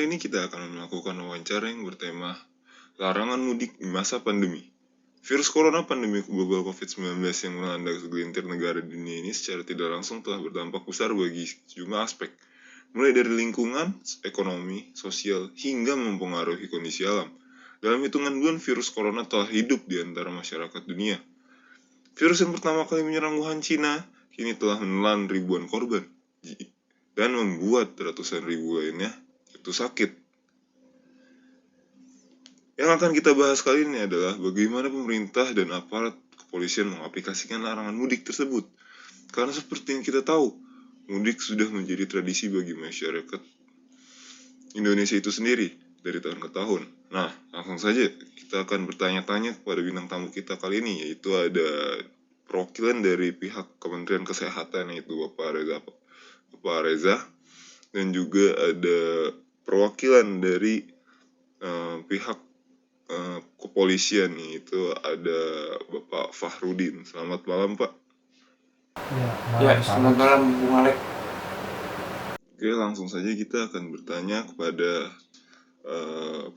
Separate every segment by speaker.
Speaker 1: kali ini kita akan melakukan wawancara yang bertema larangan mudik di masa pandemi. Virus corona pandemi global COVID-19 yang melanda segelintir negara di dunia ini secara tidak langsung telah berdampak besar bagi sejumlah aspek, mulai dari lingkungan, ekonomi, sosial, hingga mempengaruhi kondisi alam. Dalam hitungan bulan, virus corona telah hidup di antara masyarakat dunia. Virus yang pertama kali menyerang Wuhan, Cina, kini telah menelan ribuan korban dan membuat ratusan ribu lainnya itu sakit. Yang akan kita bahas kali ini adalah bagaimana pemerintah dan aparat kepolisian mengaplikasikan larangan mudik tersebut. Karena seperti yang kita tahu, mudik sudah menjadi tradisi bagi masyarakat Indonesia itu sendiri dari tahun ke tahun. Nah, langsung saja kita akan bertanya-tanya kepada bintang tamu kita kali ini, yaitu ada perwakilan dari pihak Kementerian Kesehatan, yaitu Bapak Reza, dan juga ada perwakilan dari pihak kepolisian, yaitu ada Bapak Fahrudin. Selamat malam, Pak.
Speaker 2: Selamat malam Bung Alek.
Speaker 1: Oke, langsung saja kita akan bertanya kepada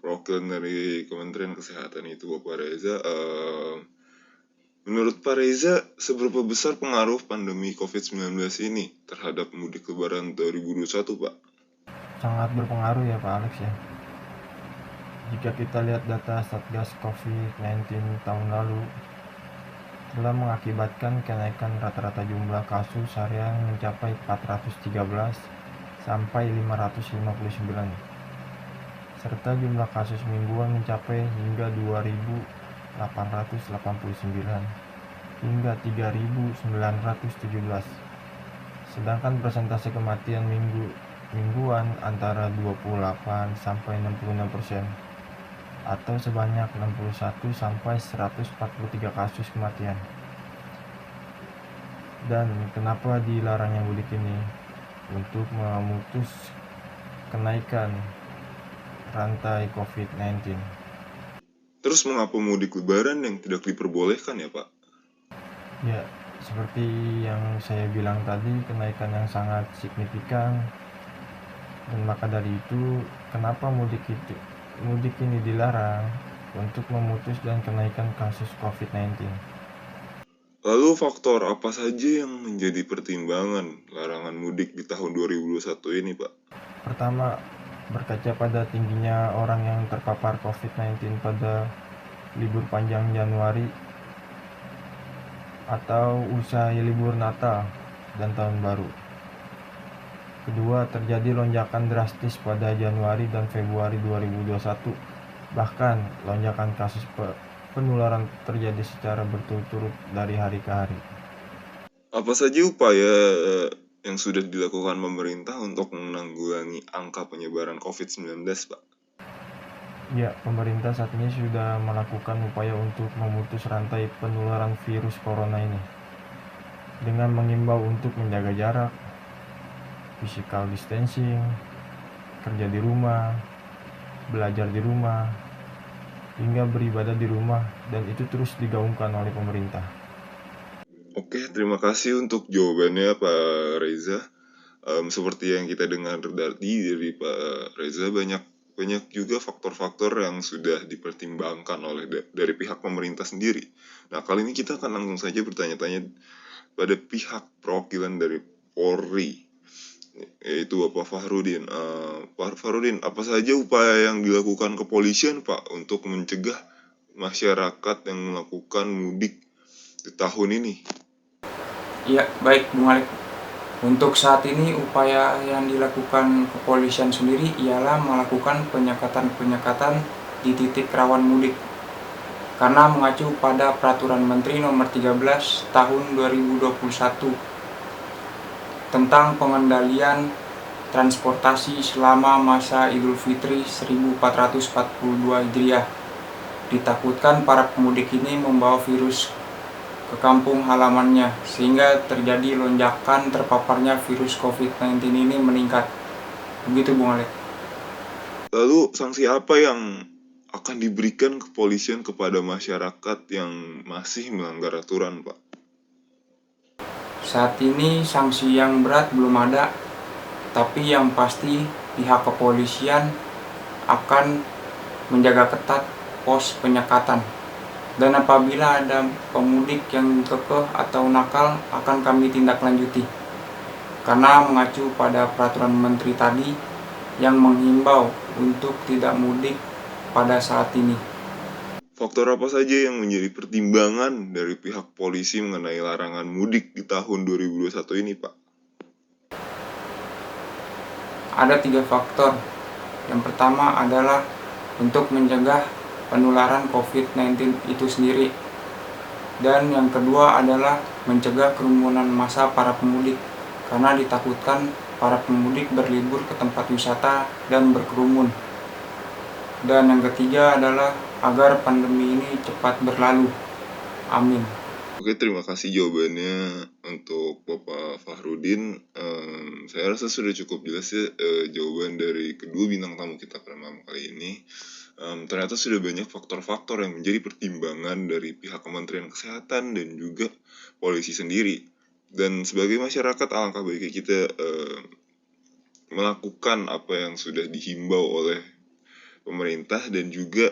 Speaker 1: perwakilan dari Kementerian Kesehatan, yaitu Bapak Reza. Menurut Pak Reza, seberapa besar pengaruh pandemi COVID-19 ini terhadap mudik Lebaran 2021, Pak?
Speaker 2: Sangat berpengaruh ya Pak Alex ya. Jika kita lihat data Satgas COVID-19 tahun lalu, telah mengakibatkan kenaikan rata-rata jumlah kasus harian mencapai 413 sampai 559, serta jumlah kasus mingguan mencapai hingga 2.889 hingga 3.917. Sedangkan persentase kematian mingguan antara 28 sampai 66%, atau sebanyak 61 sampai 143 kasus kematian. Dan kenapa dilarangnya mudik ini? Untuk memutus kenaikan rantai COVID-19.
Speaker 1: Terus mengapa mudik Lebaran yang tidak diperbolehkan ya, Pak?
Speaker 2: Ya, seperti yang saya bilang tadi, kenaikan yang sangat signifikan. Dan maka dari itu, kenapa mudik ini dilarang? Untuk memutus dan kenaikan kasus COVID-19.
Speaker 1: Lalu faktor apa saja yang menjadi pertimbangan larangan mudik di tahun 2021 ini, Pak?
Speaker 2: Pertama, berkaca pada tingginya orang yang terpapar COVID-19 pada libur panjang Januari atau usai libur Natal dan Tahun Baru. Kedua, terjadi lonjakan drastis pada Januari dan Februari 2021. Bahkan lonjakan kasus penularan terjadi secara berturut-turut dari hari ke hari.
Speaker 1: Apa saja upaya yang sudah dilakukan pemerintah untuk menanggulangi angka penyebaran COVID-19, Pak?
Speaker 2: Ya, pemerintah saat ini sudah melakukan upaya untuk memutus rantai penularan virus corona ini dengan mengimbau untuk menjaga jarak, physical distancing, kerja di rumah, belajar di rumah, hingga beribadah di rumah, dan itu terus digaungkan oleh pemerintah.
Speaker 1: Oke, terima kasih untuk jawabannya Pak Reza. Seperti yang kita dengar tadi dari Pak Reza, banyak juga faktor-faktor yang sudah dipertimbangkan dari pihak pemerintah sendiri. Nah, kali ini kita akan langsung saja bertanya-tanya pada pihak perwakilan dari Polri, yaitu Bapak Fahrudin. Pak Fahrudin, apa saja upaya yang dilakukan kepolisian, Pak, untuk mencegah masyarakat yang melakukan mudik di tahun ini?
Speaker 3: Ya, baik Bung Alek. Untuk saat ini upaya yang dilakukan kepolisian sendiri ialah melakukan penyekatan di titik rawan mudik. Karena mengacu pada Peraturan Menteri Nomor 13 Tahun 2021 tentang pengendalian transportasi selama masa Idul Fitri 1442 Hijriah. Ditakutkan para pemudik ini membawa virus ke kampung halamannya, sehingga terjadi lonjakan terpaparnya virus COVID-19 ini meningkat. Begitu Bung Alek.
Speaker 1: Lalu sanksi apa yang akan diberikan kepolisian kepada masyarakat yang masih melanggar aturan, Pak?
Speaker 3: Saat ini sanksi yang berat belum ada, tapi yang pasti pihak kepolisian akan menjaga ketat pos penyekatan. Dan apabila ada pemudik yang kekeh atau nakal, akan kami tindak lanjuti. Karena mengacu pada peraturan menteri tadi yang menghimbau untuk tidak mudik pada saat ini.
Speaker 1: Faktor apa saja yang menjadi pertimbangan dari pihak polisi mengenai larangan mudik di tahun 2021 ini, Pak?
Speaker 3: Ada 3 faktor. Yang pertama adalah untuk mencegah penularan COVID-19 itu sendiri. Dan yang kedua adalah mencegah kerumunan massa para pemudik, karena ditakutkan para pemudik berlibur ke tempat wisata dan berkerumun. Dan yang ketiga adalah agar pandemi ini cepat berlalu. Amin.
Speaker 1: Oke, terima kasih jawabannya untuk Bapak Fahrudin. Saya rasa sudah cukup jelas ya jawaban dari kedua bintang tamu kita pada malam kali ini. Ternyata sudah banyak faktor-faktor yang menjadi pertimbangan dari pihak Kementerian Kesehatan dan juga polisi sendiri. Dan sebagai masyarakat, alangkah baiknya kita melakukan apa yang sudah dihimbau oleh pemerintah dan juga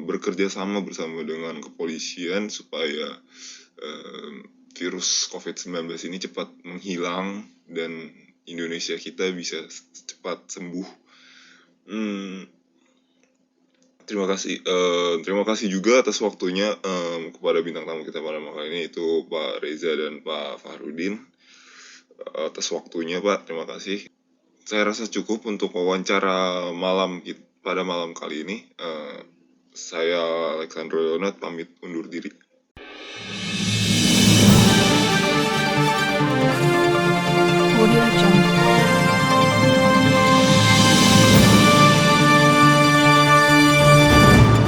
Speaker 1: bekerja sama bersama dengan kepolisian supaya virus COVID-19 ini cepat menghilang dan Indonesia kita bisa cepat sembuh. Terima kasih juga atas waktunya kepada bintang tamu kita pada malam ini, itu Pak Reza dan Pak Fahrudin. Atas waktunya, Pak, terima kasih. Saya rasa cukup untuk wawancara pada malam kali ini. Saya Alexandro Leonard pamit undur diri.
Speaker 4: Audio Jungle.